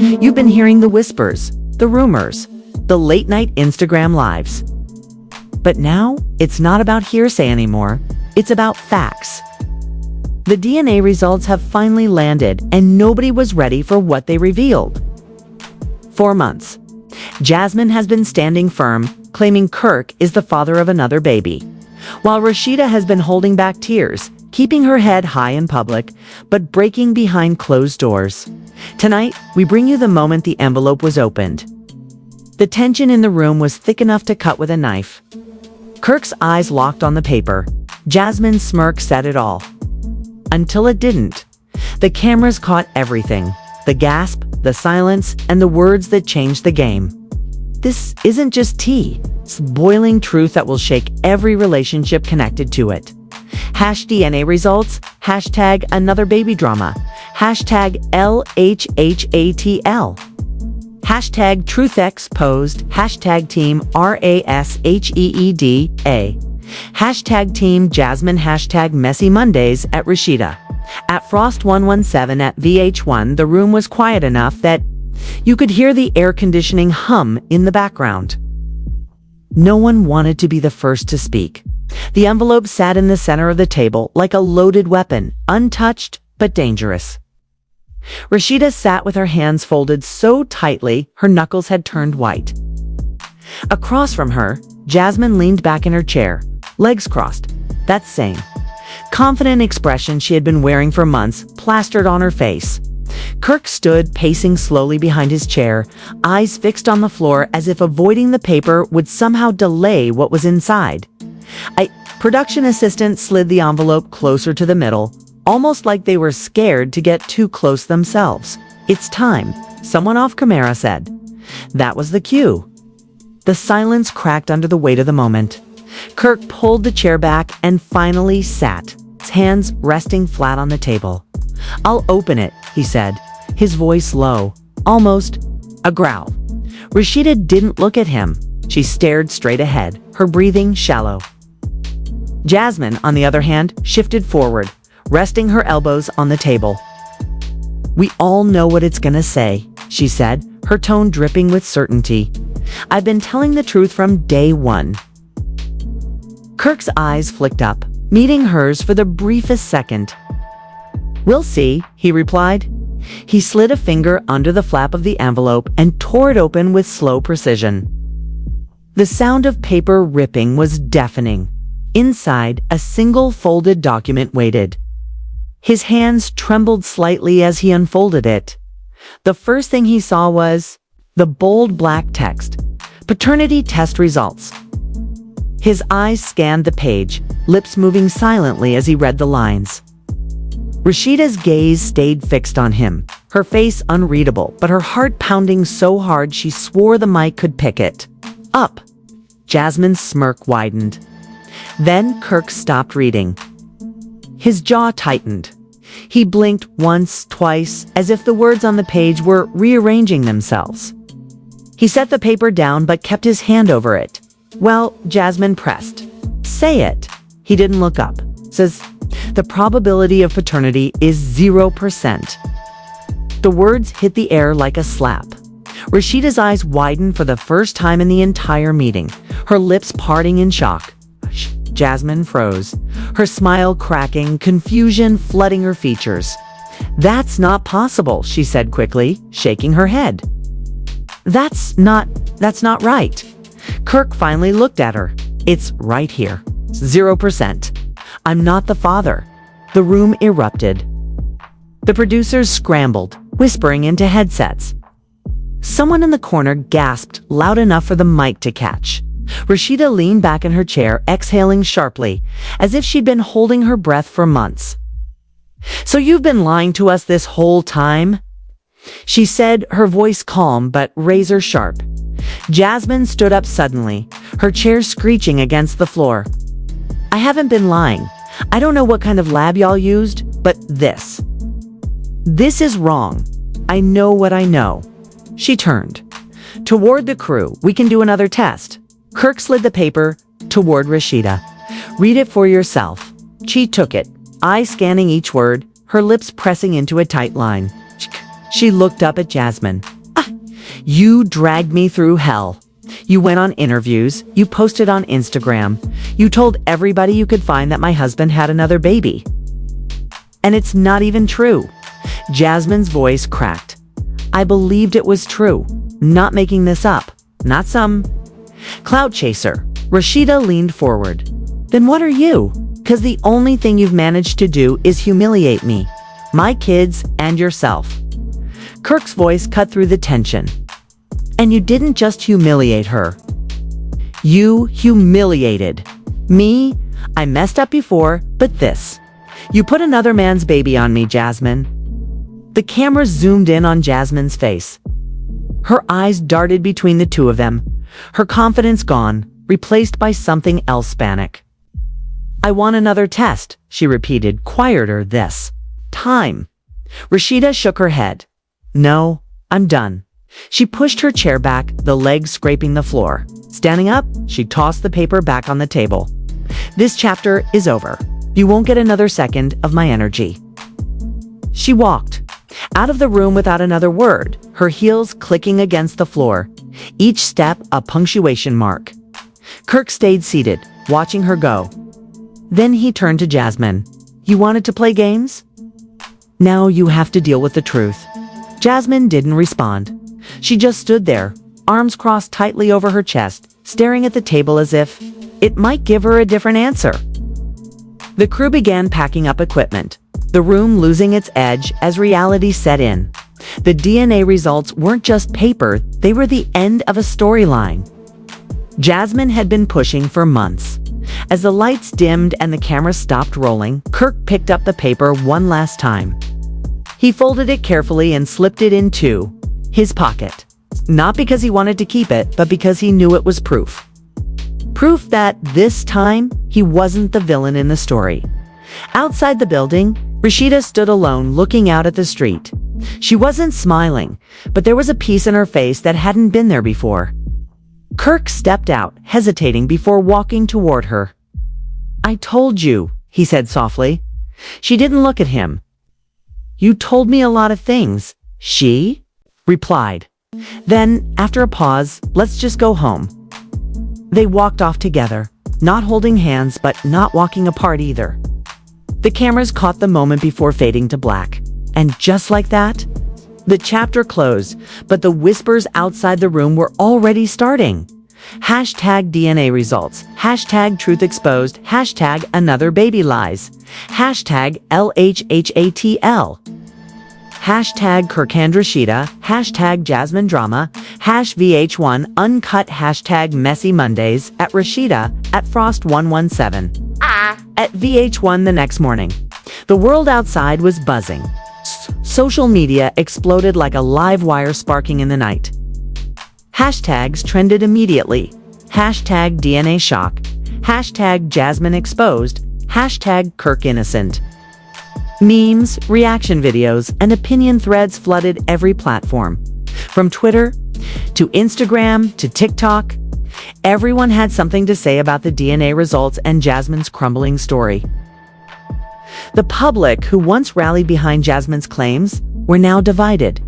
You've been hearing the whispers, the rumors, the late-night Instagram lives. But now, it's not about hearsay anymore. It's about facts. The DNA results have finally landed, and nobody was ready for what they revealed. 4 months. Jasmine has been standing firm, claiming Kirk is the father of another baby, while Rashida has been holding back tears, keeping her head high in public, but breaking behind closed doors. Tonight, we bring you the moment the envelope was opened. The tension in the room was thick enough to cut with a knife. Kirk's eyes locked on the paper. Jasmine's smirk said it all. Until it didn't. The cameras caught everything. The gasp, the silence, and the words that changed the game. This isn't just tea. It's boiling truth that will shake every relationship connected to it. #DNA results, #another baby drama, #LHHATL. #truth exposed, #team RASHEEDA. #team Jasmine, #messy Mondays at Rashida. At Frost117 at VH1, the room was quiet enough that you could hear the air conditioning hum in the background. No one wanted to be the first to speak. The envelope sat in the center of the table like a loaded weapon, untouched but dangerous. Rashida sat with her hands folded so tightly her knuckles had turned white. Across from her, Jasmine leaned back in her chair, legs crossed, that same confident expression she had been wearing for months plastered on her face. Kirk stood pacing slowly behind his chair, eyes fixed on the floor as if avoiding the paper would somehow delay what was inside. A production assistant slid the envelope closer to the middle, almost like they were scared to get too close themselves. "It's time," someone off camera said. That was the cue. The silence cracked under the weight of the moment. Kirk pulled the chair back and finally sat, his hands resting flat on the table. "I'll open it," he said, his voice low, almost a growl. Rashida didn't look at him. She stared straight ahead, her breathing shallow. Jasmine, on the other hand, shifted forward, resting her elbows on the table. "We all know what it's gonna say," she said, her tone dripping with certainty. "I've been telling the truth from day one." Kirk's eyes flicked up, meeting hers for the briefest second. "We'll see," he replied. He slid a finger under the flap of the envelope and tore it open with slow precision. The sound of paper ripping was deafening. Inside, a single folded document waited. His hands trembled slightly as he unfolded it. The first thing he saw was the bold black text, "Paternity test results." His eyes scanned the page, lips moving silently as he read the lines. Rashida's gaze stayed fixed on him, her face unreadable, but her heart pounding so hard she swore the mic could pick it up. Jasmine's smirk widened. Then Kirk stopped reading. His jaw tightened. He blinked once, twice, as if the words on the page were rearranging themselves. He set the paper down but kept his hand over it. "Well," Jasmine pressed. "Say it." He didn't look up. "Says, the probability of paternity is 0%. The words hit the air like a slap. Rashida's eyes widened for the first time in the entire meeting, her lips parting in shock. Jasmine froze, her smile cracking, confusion flooding her features. "That's not possible," she said quickly, shaking her head. That's not right." Kirk finally looked at her. "It's right here. 0%. I'm not the father." The room erupted. The producers scrambled, whispering into headsets. Someone in the corner gasped loud enough for the mic to catch. Rashida leaned back in her chair, exhaling sharply, as if she'd been holding her breath for months. "So you've been lying to us this whole time?" she said, her voice calm but razor sharp. Jasmine stood up suddenly, her chair screeching against the floor. "I haven't been lying. I don't know what kind of lab y'all used, but this is wrong. I know what I know." She turned toward the crew. "We can do another test." Kirk slid the paper toward Rashida. "Read it for yourself." She took it, eyes scanning each word, her lips pressing into a tight line. She looked up at Jasmine. You dragged me through hell. You went on interviews, you posted on Instagram, you told everybody you could find that my husband had another baby. And it's not even true. Jasmine's voice cracked. I believed it was true, not making this up, not some clout chaser. Rashida leaned forward. Then what are you? 'Cause the only thing you've managed to do is humiliate me, my kids, and yourself. Kirk's voice cut through the tension. And you didn't just humiliate her. You humiliated me. I messed up before, but this. You put another man's baby on me, Jasmine. The camera zoomed in on Jasmine's face. Her eyes darted between the two of them, her confidence gone, replaced by something else panic. I want another test, she repeated, quieter this time. Rashida shook her head. No, I'm done. She pushed her chair back, the legs scraping the floor. Standing up, she tossed the paper back on the table. This chapter is over. You won't get another second of my energy. She walked out of the room without another word, her heels clicking against the floor, each step a punctuation mark. Kirk stayed seated, watching her go. Then he turned to Jasmine. You wanted to play games? Now you have to deal with the truth. Jasmine didn't respond. She just stood there, arms crossed tightly over her chest, staring at the table as if it might give her a different answer. The crew began packing up equipment, the room losing its edge as reality set in. The DNA results weren't just paper, they were the end of a storyline. Jasmine had been pushing for months. As the lights dimmed and the camera stopped rolling, Kirk picked up the paper one last time. He folded it carefully and slipped it into his pocket. Not because he wanted to keep it, but because he knew it was proof. Proof that this time, he wasn't the villain in the story. Outside the building, Rashida stood alone looking out at the street. She wasn't smiling, but there was a peace in her face that hadn't been there before. Kirk stepped out, hesitating before walking toward her. I told you, he said softly. She didn't look at him. You told me a lot of things, she replied. Then, after a pause, let's just go home. They walked off together, not holding hands but not walking apart either. The cameras caught the moment before fading to black. And just like that, the chapter closed, but the whispers outside the room were already starting. Hashtag DNA results. Hashtag truth exposed. Hashtag another baby lies. Hashtag LHHATL. Hashtag Kirk and Rashida. Hashtag Jasmine drama. Hash VH1 uncut. Hashtag messy Mondays at Rashida at Frost 117. At VH1 the next morning. The world outside was buzzing. Social media exploded like a live wire sparking in the night. Hashtags trended immediately. Hashtag DNA shock. Hashtag Jasmine exposed. Hashtag Kirk innocent. Memes, reaction videos, and opinion threads flooded every platform. From Twitter to Instagram to TikTok, everyone had something to say about the DNA results and Jasmine's crumbling story. The public, who once rallied behind Jasmine's claims, were now divided.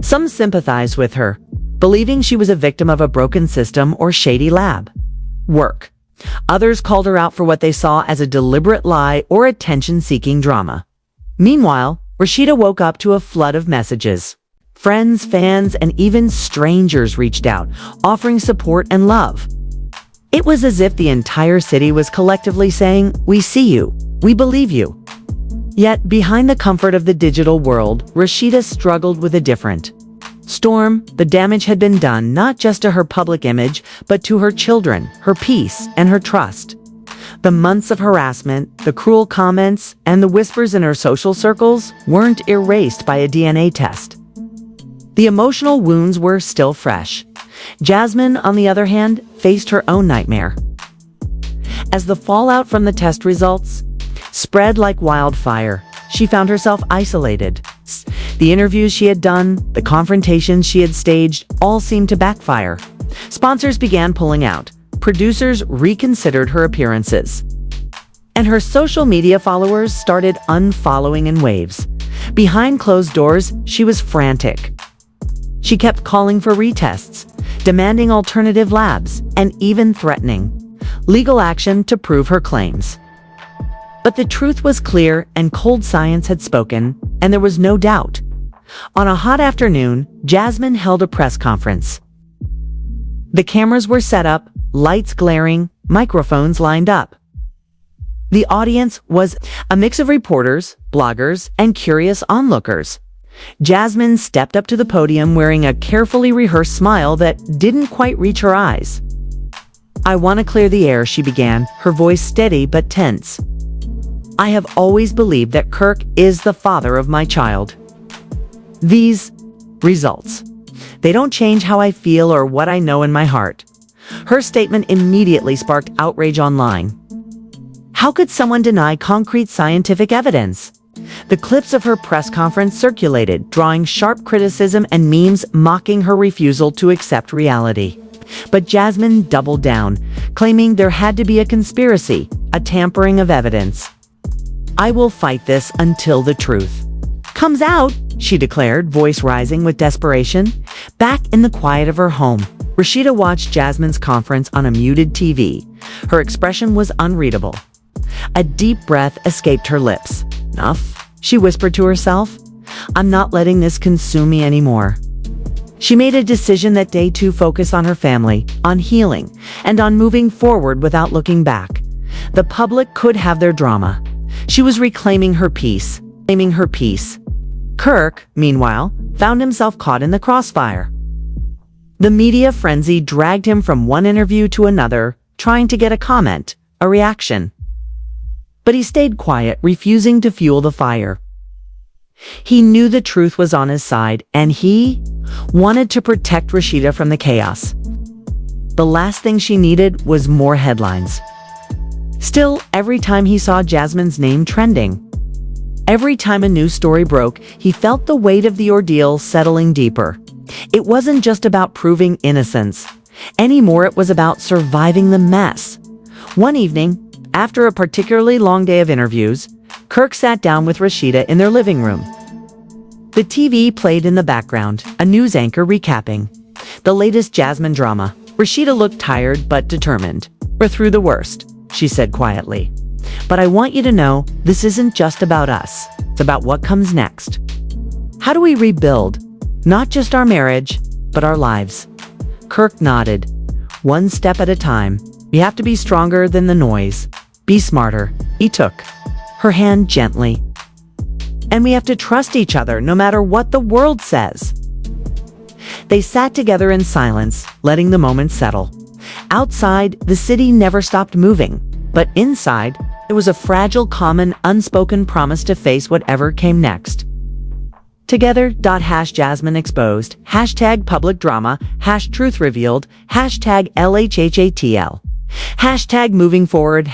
Some sympathized with her, believing she was a victim of a broken system or shady lab work. Others called her out for what they saw as a deliberate lie or attention-seeking drama. Meanwhile, Rashida woke up to a flood of messages. Friends, fans, and even strangers reached out, offering support and love. It was as if the entire city was collectively saying, "We see you. We believe you." Yet, behind the comfort of the digital world, Rashida struggled with a different storm. The damage had been done not just to her public image, but to her children, her peace, and her trust. The months of harassment, the cruel comments, and the whispers in her social circles weren't erased by a DNA test. The emotional wounds were still fresh. Jasmine, on the other hand, faced her own nightmare. As the fallout from the test results spread like wildfire, she found herself isolated. The interviews she had done, the confrontations she had staged, all seemed to backfire. Sponsors began pulling out. Producers reconsidered her appearances. And her social media followers started unfollowing in waves. Behind closed doors, she was frantic. She kept calling for retests, demanding alternative labs, and even threatening legal action to prove her claims. But the truth was clear, and cold science had spoken, and there was no doubt. On a hot afternoon, Jasmine held a press conference. The cameras were set up, lights glaring, microphones lined up. The audience was a mix of reporters, bloggers, and curious onlookers. Jasmine stepped up to the podium wearing a carefully rehearsed smile that didn't quite reach her eyes. "I want to clear the air," she began, her voice steady but tense. "I have always believed that Kirk is the father of my child. These results, they don't change how I feel or what I know in my heart." Her statement immediately sparked outrage online. How could someone deny concrete scientific evidence? The clips of her press conference circulated, drawing sharp criticism and memes mocking her refusal to accept reality. But Jasmine doubled down, claiming there had to be a conspiracy, a tampering of evidence. "I will fight this until the truth comes out," she declared, voice rising with desperation. Back in the quiet of her home, Rashida watched Jasmine's conference on a muted TV. Her expression was unreadable. A deep breath escaped her lips. "Enough," she whispered to herself. "I'm not letting this consume me anymore." She made a decision that day to focus on her family, on healing, and on moving forward without looking back. The public could have their drama. She was reclaiming her peace. Kirk, meanwhile, found himself caught in the crossfire. The media frenzy dragged him from one interview to another, trying to get a comment, a reaction. But he stayed quiet, refusing to fuel the fire. He knew the truth was on his side, and he wanted to protect Rashida from the chaos. The last thing she needed was more headlines. Still, every time he saw Jasmine's name trending, every time a news story broke, he felt the weight of the ordeal settling deeper. It wasn't just about proving innocence. Anymore, it was about surviving the mess. One evening, after a particularly long day of interviews, Kirk sat down with Rashida in their living room. The TV played in the background, a news anchor recapping the latest Jasmine drama. Rashida looked tired but determined. "We're through the worst," she said quietly. "But I want you to know, this isn't just about us. It's about what comes next. How do we rebuild, not just our marriage, but our lives?" Kirk nodded. "One step at a time. We have to be stronger than the noise. Be smarter." He took her hand gently. "And we have to trust each other no matter what the world says." They sat together in silence, letting the moment settle. Outside, the city never stopped moving, but inside, there was a fragile, common, unspoken promise to face whatever came next. Together, #Jasmine exposed, #public drama, #truth revealed, #LHHATL. #moving forward,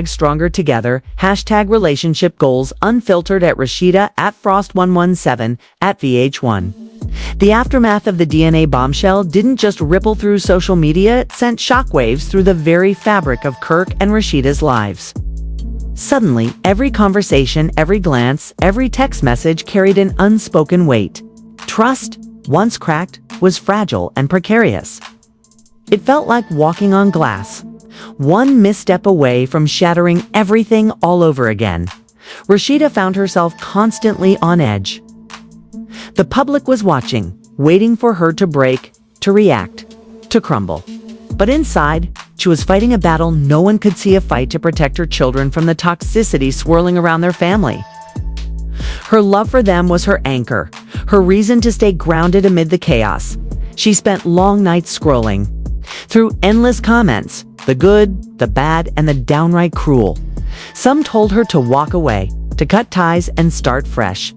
#stronger together, #relationship goals unfiltered at Rashida @Frost117 @VH1. The aftermath of the DNA bombshell didn't just ripple through social media, it sent shockwaves through the very fabric of Kirk and Rashida's lives. Suddenly, every conversation, every glance, every text message carried an unspoken weight. Trust, once cracked, was fragile and precarious. It felt like walking on glass, one misstep away from shattering everything all over again. Rashida found herself constantly on edge. The public was watching, waiting for her to break, to react, to crumble. But inside, she was fighting a battle no one could see, a fight to protect her children from the toxicity swirling around their family. Her love for them was her anchor, her reason to stay grounded amid the chaos. She spent long nights scrolling through endless comments, the good, the bad, and the downright cruel. Some told her to walk away, to cut ties and start fresh.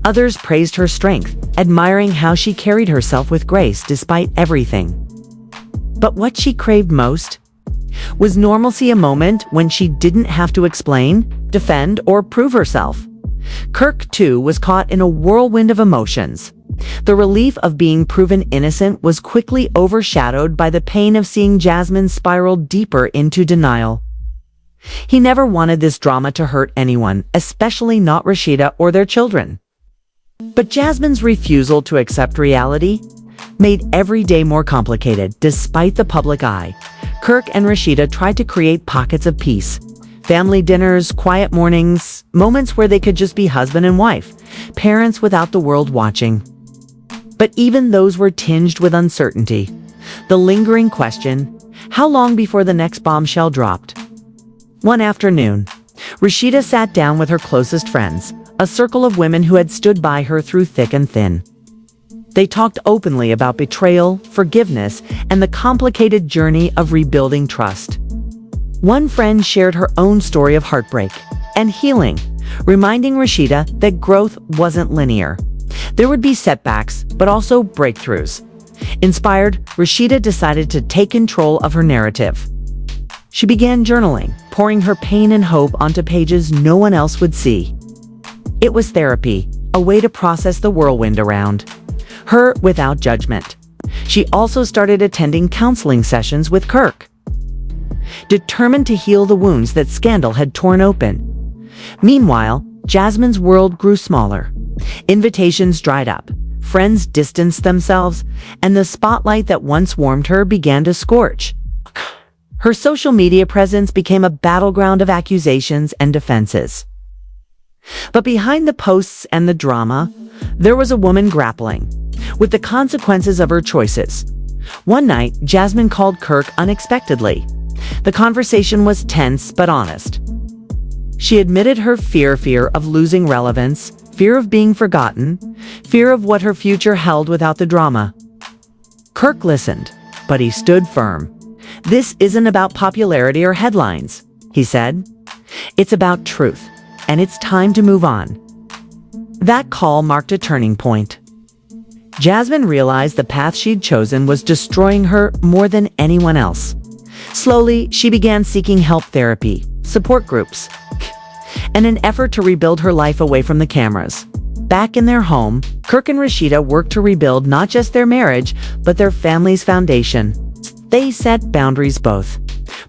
Others praised her strength, admiring how she carried herself with grace despite everything. But what she craved most was normalcy, a moment when she didn't have to explain, defend, or prove herself. Kirk, too, was caught in a whirlwind of emotions. The relief of being proven innocent was quickly overshadowed by the pain of seeing Jasmine spiral deeper into denial. He never wanted this drama to hurt anyone, especially not Rashida or their children. But Jasmine's refusal to accept reality made every day more complicated. Despite the public eye, Kirk and Rashida tried to create pockets of peace. Family dinners, quiet mornings, moments where they could just be husband and wife, parents without the world watching. But even those were tinged with uncertainty. The lingering question, how long before the next bombshell dropped? One afternoon, Rashida sat down with her closest friends, a circle of women who had stood by her through thick and thin. They talked openly about betrayal, forgiveness, and the complicated journey of rebuilding trust. One friend shared her own story of heartbreak and healing, reminding Rashida that growth wasn't linear. There would be setbacks, but also breakthroughs. Inspired, Rashida decided to take control of her narrative. She began journaling, pouring her pain and hope onto pages no one else would see. It was therapy, a way to process the whirlwind around her without judgment. She also started attending counseling sessions with Kirk, determined to heal the wounds that scandal had torn open. Meanwhile, Jasmine's world grew smaller. Invitations dried up, friends distanced themselves, and the spotlight that once warmed her began to scorch. Her social media presence became a battleground of accusations and defenses. But behind the posts and the drama, there was a woman grappling with the consequences of her choices. One night, Jasmine called Kirk unexpectedly. The conversation was tense but honest. She admitted her fear of losing relevance, fear of being forgotten, fear of what her future held without the drama. Kirk listened, but he stood firm. "This isn't about popularity or headlines," he said. "It's about truth, and it's time to move on." That call marked a turning point. Jasmine realized the path she'd chosen was destroying her more than anyone else. Slowly, she began seeking help, therapy, support groups, and an effort to rebuild her life away from the cameras. Back in their home, Kirk and Rashida worked to rebuild not just their marriage, but their family's foundation. They set boundaries, both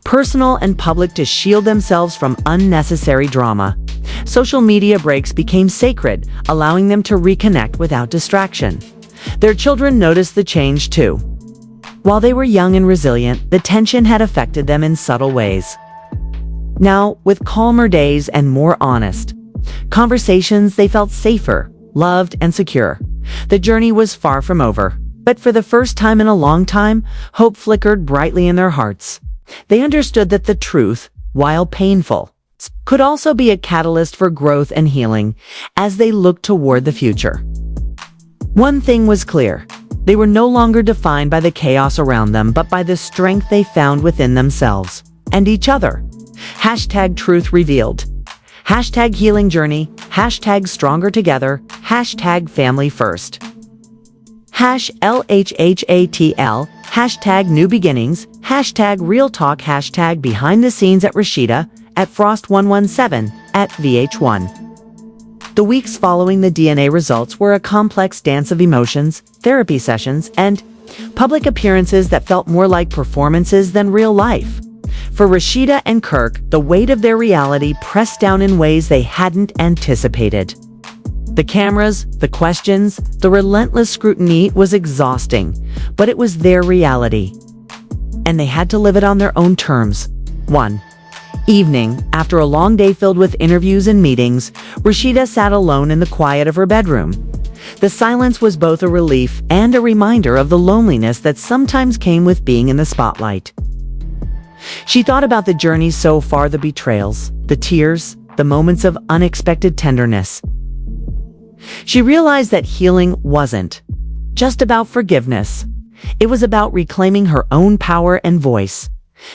personal and public, to shield themselves from unnecessary drama. Social media breaks became sacred, allowing them to reconnect without distraction. Their children noticed the change too. While they were young and resilient, the tension had affected them in subtle ways. Now, with calmer days and more honest conversations, they felt safer, loved, and secure. The journey was far from over, but for the first time in a long time, hope flickered brightly in their hearts. They understood that the truth, while painful, could also be a catalyst for growth and healing as they looked toward the future. One thing was clear: they were no longer defined by the chaos around them, but by the strength they found within themselves and each other. Hashtag truth revealed. Hashtag healing journey. Hashtag stronger together. Hashtag family first. LHHATL. Hashtag new beginnings. Hashtag real talk. Hashtag behind the scenes at Rashida, at Frost117, at VH1. The weeks following the DNA results were a complex dance of emotions, therapy sessions, and public appearances that felt more like performances than real life. For Rashida and Kirk, the weight of their reality pressed down in ways they hadn't anticipated. The cameras, the questions, the relentless scrutiny was exhausting, but it was their reality, and they had to live it on their own terms. One evening, after a long day filled with interviews and meetings, Rashida sat alone in the quiet of her bedroom. The silence was both a relief and a reminder of the loneliness that sometimes came with being in the spotlight. She thought about the journey so far, the betrayals, the tears, the moments of unexpected tenderness. She realized that healing wasn't just about forgiveness. It was about reclaiming her own power and voice.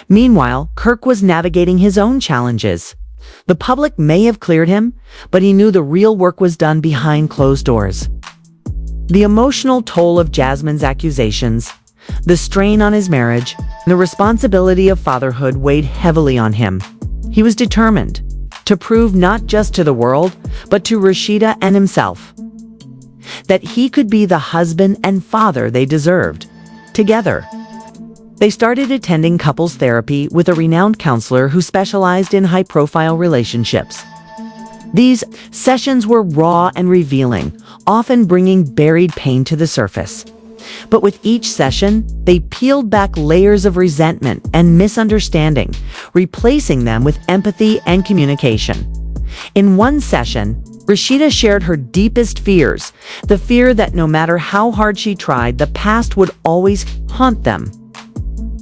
Meanwhile, Kirk was navigating his own challenges. The public may have cleared him, but he knew the real work was done behind closed doors. The emotional toll of Jasmine's accusations, the strain on his marriage, and the responsibility of fatherhood weighed heavily on him. He was determined to prove not just to the world, but to Rashida and himself, that he could be the husband and father they deserved, together. They started attending couples therapy with a renowned counselor who specialized in high-profile relationships. These sessions were raw and revealing, often bringing buried pain to the surface. But with each session, they peeled back layers of resentment and misunderstanding, replacing them with empathy and communication. In one session, Rashida shared her deepest fears, the fear that no matter how hard she tried, the past would always haunt them.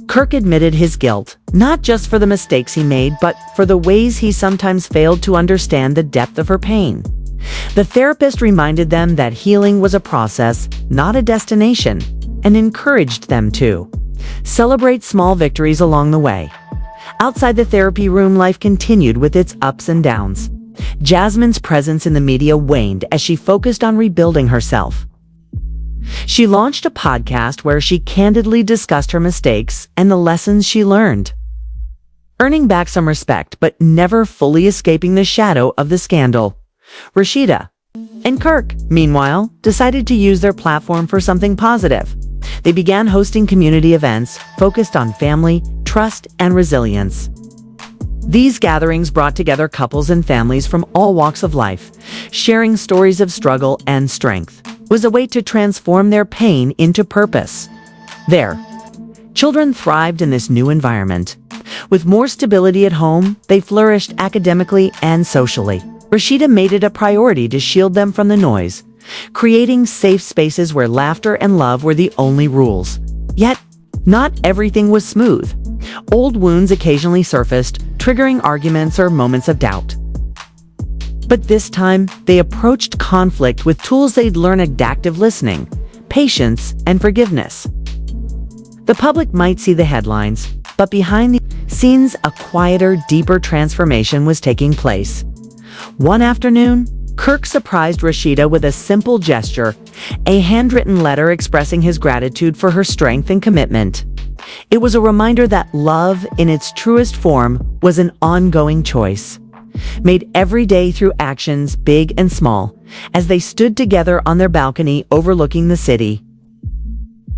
Kirk admitted his guilt, not just for the mistakes he made, but for the ways he sometimes failed to understand the depth of her pain. The therapist reminded them that healing was a process, not a destination, and encouraged them to celebrate small victories along the way. Outside the therapy room, life continued with its ups and downs. Jasmine's presence in the media waned as she focused on rebuilding herself. She launched a podcast where she candidly discussed her mistakes and the lessons she learned, earning back some respect but never fully escaping the shadow of the scandal. Rashida and Kirk, meanwhile, decided to use their platform for something positive. They began hosting community events focused on family, trust, and resilience. These gatherings brought together couples and families from all walks of life, sharing stories of struggle and strength. Was a way to transform their pain into purpose. Their children thrived in this new environment. With more stability at home, they flourished academically and socially. Rashida made it a priority to shield them from the noise, creating safe spaces where laughter and love were the only rules. Yet, not everything was smooth. Old wounds occasionally surfaced, triggering arguments or moments of doubt. But this time, they approached conflict with tools they'd learned: active listening, patience, and forgiveness. The public might see the headlines, but behind the scenes, a quieter, deeper transformation was taking place. One afternoon, Kirk surprised Rashida with a simple gesture, a handwritten letter expressing his gratitude for her strength and commitment. It was a reminder that love, in its truest form, was an ongoing choice, made every day through actions big and small, as they stood together on their balcony overlooking the city.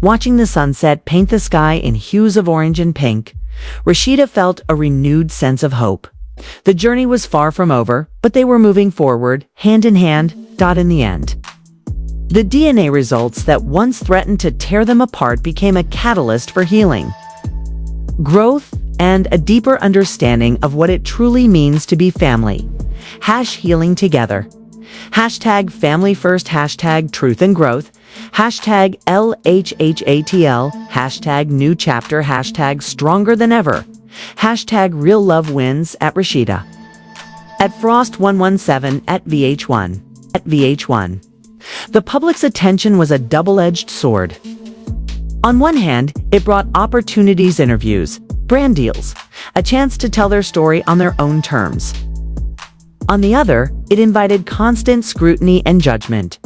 Watching the sunset paint the sky in hues of orange and pink, Rashida felt a renewed sense of hope. The journey was far from over, but they were moving forward, hand in hand, in the end. The DNA results that once threatened to tear them apart became a catalyst for healing, growth, and a deeper understanding of what it truly means to be family. #healing together. #family first. #truth and growth. #LHHATL. #new chapter. #stronger than ever. #real love wins at Rashida. At Frost 117 at VH1. The public's attention was a double-edged sword. On one hand, it brought opportunities, interviews, brand deals, a chance to tell their story on their own terms. On the other, it invited constant scrutiny and judgment.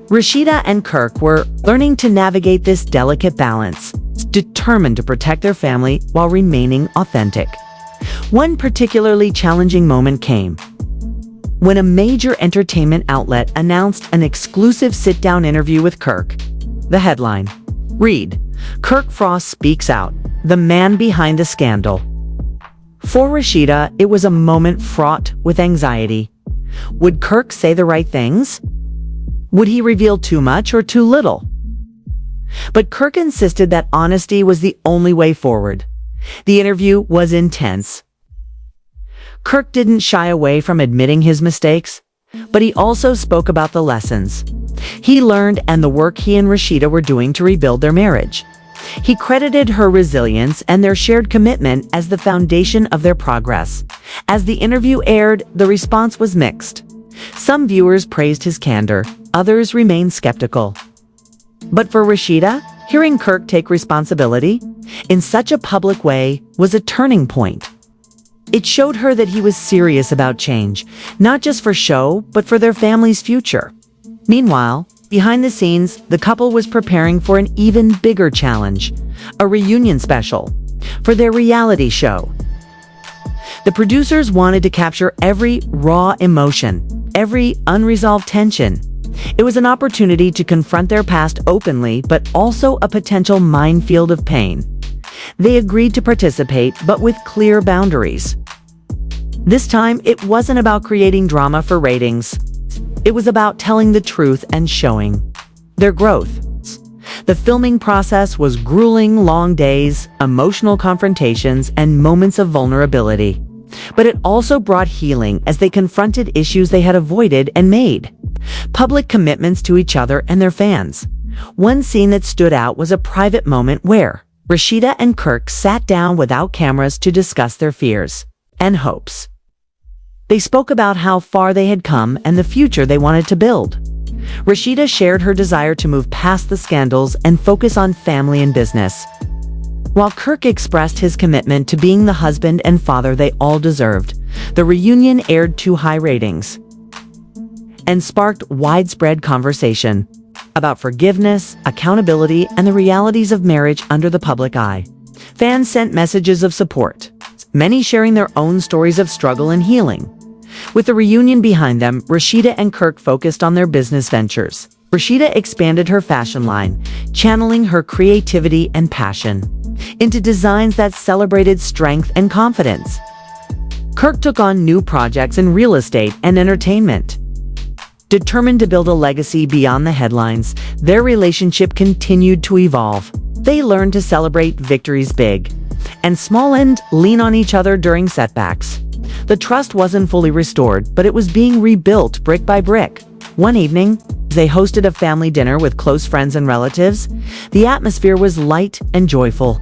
Rashida and Kirk were learning to navigate this delicate balance, determined to protect their family while remaining authentic. One particularly challenging moment came when a major entertainment outlet announced an exclusive sit-down interview with Kirk. The headline read, "Kirk Frost speaks out, the man behind the scandal." For Rashida, it was a moment fraught with anxiety. Would Kirk say the right things? Would he reveal too much or too little? But Kirk insisted that honesty was the only way forward. The interview was intense. Kirk didn't shy away from admitting his mistakes, but he also spoke about the lessons he learned and the work he and Rashida were doing to rebuild their marriage. He credited her resilience and their shared commitment as the foundation of their progress. As the interview aired, the response was mixed. Some viewers praised his candor, others remained skeptical. But for Rashida, hearing Kirk take responsibility in such a public way was a turning point. It showed her that he was serious about change, not just for show, but for their family's future. Meanwhile, behind the scenes, the couple was preparing for an even bigger challenge, a reunion special for their reality show. The producers wanted to capture every raw emotion, every unresolved tension. It was an opportunity to confront their past openly, but also a potential minefield of pain. They agreed to participate, but with clear boundaries. This time, it wasn't about creating drama for ratings. It was about telling the truth and showing their growth. The filming process was grueling, long days, emotional confrontations, and moments of vulnerability. But it also brought healing as they confronted issues they had avoided and made public commitments to each other and their fans. One scene that stood out was a private moment where Rashida and Kirk sat down without cameras to discuss their fears and hopes. They spoke about how far they had come and the future they wanted to build. Rashida shared her desire to move past the scandals and focus on family and business, while Kirk expressed his commitment to being the husband and father they all deserved. The reunion aired to high ratings and sparked widespread conversation about forgiveness, accountability, and the realities of marriage under the public eye. Fans sent messages of support, many sharing their own stories of struggle and healing. With the reunion behind them, Rashida and Kirk focused on their business ventures. Rashida expanded her fashion line, channeling her creativity and passion into designs that celebrated strength and confidence. Kirk took on new projects in real estate and entertainment. Determined to build a legacy beyond the headlines, their relationship continued to evolve. They learned to celebrate victories big and small and lean on each other during setbacks. The trust wasn't fully restored, but it was being rebuilt brick by brick. One evening, they hosted a family dinner with close friends and relatives. The atmosphere was light and joyful.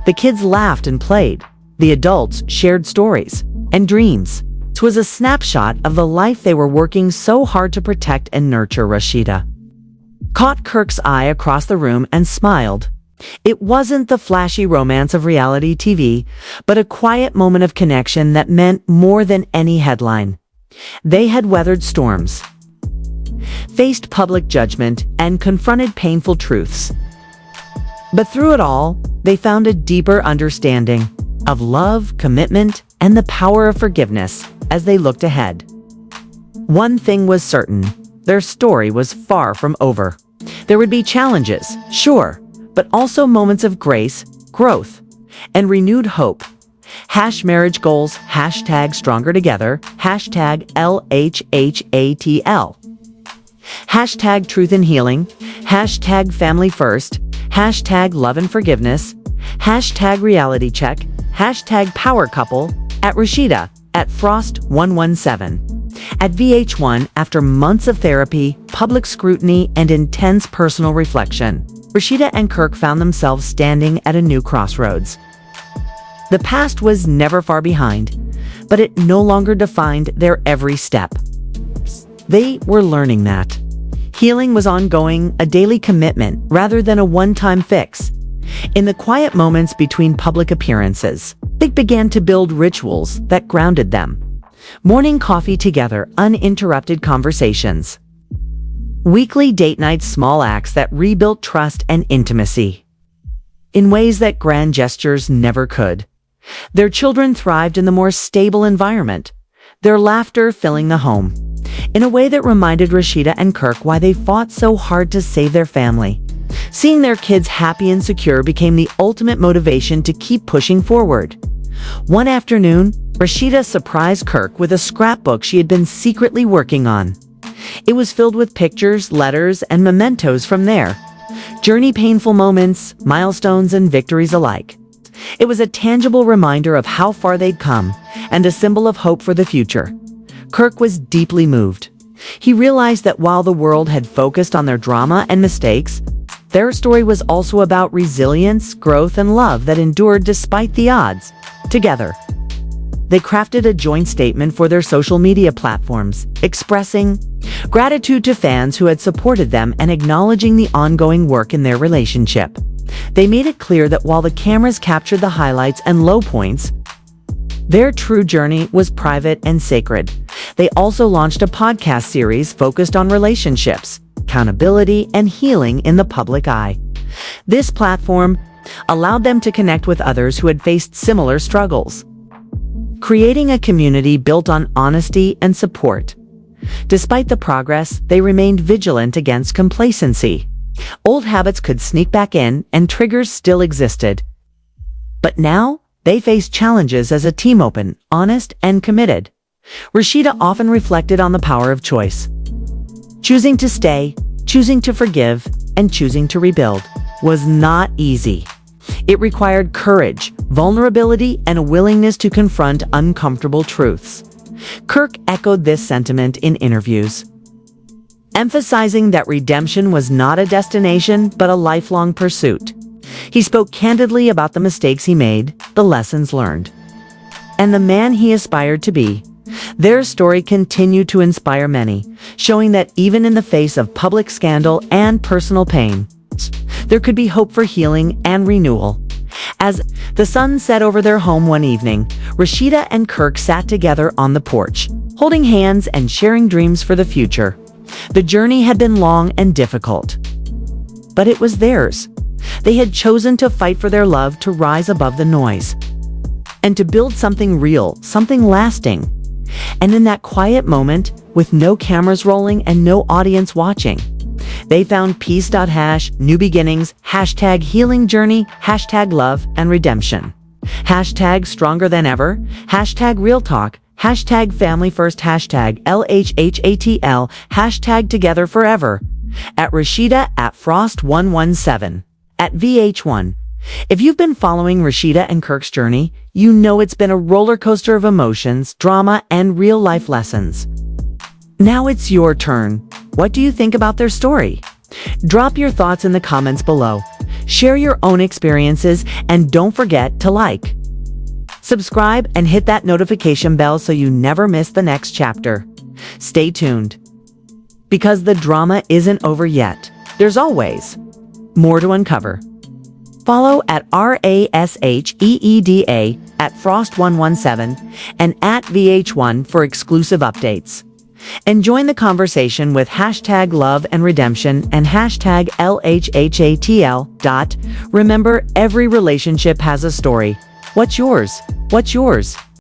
The kids laughed and played. The adults shared stories and dreams. It was a snapshot of the life they were working so hard to protect and nurture. Rashida caught Kirk's eye across the room and smiled. It wasn't the flashy romance of reality TV, but a quiet moment of connection that meant more than any headline. They had weathered storms, faced public judgment, and confronted painful truths. But through it all, they found a deeper understanding of love, commitment, and the power of forgiveness as they looked ahead. One thing was certain: their story was far from over. There would be challenges, sure, but also moments of grace, growth, and renewed hope. Marriage goals, #stronger together, #LHHATL. Truth and healing, #family first, #love and forgiveness, #reality check, #power couple. At Rashida, at Frost 117. At VH1, after months of therapy, public scrutiny, and intense personal reflection, Rashida and Kirk found themselves standing at a new crossroads. The past was never far behind, but it no longer defined their every step. They were learning that healing was ongoing, a daily commitment rather than a one-time fix. In the quiet moments between public appearances, they began to build rituals that grounded them. Morning coffee together, uninterrupted conversations. Weekly date nights, small acts that rebuilt trust and intimacy in ways that grand gestures never could. Their children thrived in the more stable environment, their laughter filling the home, in a way that reminded Rashida and Kirk why they fought so hard to save their family. Seeing their kids happy and secure became the ultimate motivation to keep pushing forward. One afternoon, Rashida surprised Kirk with a scrapbook she had been secretly working on. It was filled with pictures, letters, and mementos from their journey, painful moments, milestones, and victories alike. It was a tangible reminder of how far they'd come and a symbol of hope for the future. Kirk was deeply moved. He realized that while the world had focused on their drama and mistakes, their story was also about resilience, growth, and love that endured despite the odds. Together, they crafted a joint statement for their social media platforms, expressing gratitude to fans who had supported them and acknowledging the ongoing work in their relationship. They made it clear that while the cameras captured the highlights and low points, their true journey was private and sacred. They also launched a podcast series focused on relationships, accountability, and healing in the public eye. This platform allowed them to connect with others who had faced similar struggles, creating a community built on honesty and support. Despite the progress, they remained vigilant against complacency. Old habits could sneak back in, and triggers still existed. But now, they face challenges as a team open, honest, and committed. Rashida often reflected on the power of choice. Choosing to stay, choosing to forgive, and choosing to rebuild was not easy. It required courage, vulnerability, and a willingness to confront uncomfortable truths. Kirk echoed this sentiment in interviews, emphasizing that redemption was not a destination but a lifelong pursuit. He spoke candidly about the mistakes he made, the lessons learned, and the man he aspired to be. Their story continued to inspire many, showing that even in the face of public scandal and personal pain, there could be hope for healing and renewal. As the sun set over their home one evening, Rashida and Kirk sat together on the porch, holding hands and sharing dreams for the future. The journey had been long and difficult, but it was theirs. They had chosen to fight for their love, to rise above the noise, and to build something real, something lasting. And in that quiet moment, with no cameras rolling and no audience watching, they found peace. New beginnings, #healing journey, #love and redemption, #stronger than ever, #real talk, #family first, #LHHATL, #together forever. At Rashida at Frost 117. At VH1. If you've been following Rashida and Kirk's journey, you know it's been a roller coaster of emotions, drama, and real-life lessons. Now it's your turn. What do you think about their story? Drop your thoughts in the comments below. Share your own experiences, and don't forget to like, subscribe, and hit that notification bell so you never miss the next chapter. Stay tuned, because the drama isn't over yet. There's always more to uncover. Follow at RASHEEDA at Frost117 and at VH1 for exclusive updates. And join the conversation with #love and redemption and #LHHATL. Remember, every relationship has a story. What's yours? What's yours?